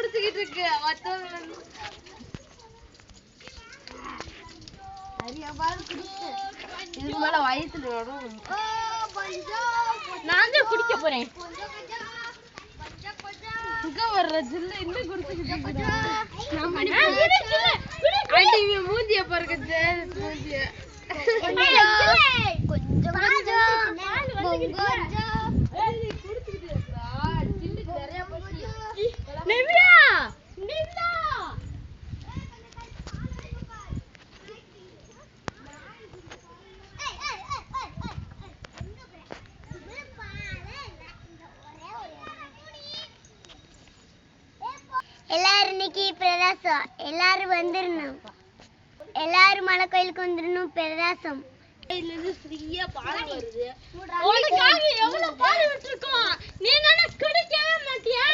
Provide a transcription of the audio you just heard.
குடிச்சிட்டு இருக்கு இதுக்கு மேல வயிற்றுல வரும். நான் தான் குடிக்க போறேன். இங்க வர்ற ஜில்ல இன்னும் குடிச்சிட்டு மூஞ்சிய பாருங்க மூஞ்சிய எல்லாரும் இன்னைக்கு பிரதாசம், எல்லாரும் வந்துடணும், எல்லாரும் மலை கோயிலுக்கு வந்துடணும். பிரதாசம் ஃப்ரீயா பால் வருது. உனக்காக எவ்வளவு பால் விட்டுருக்கோம், நீ என்ன குடிக்கவே மாட்டியா?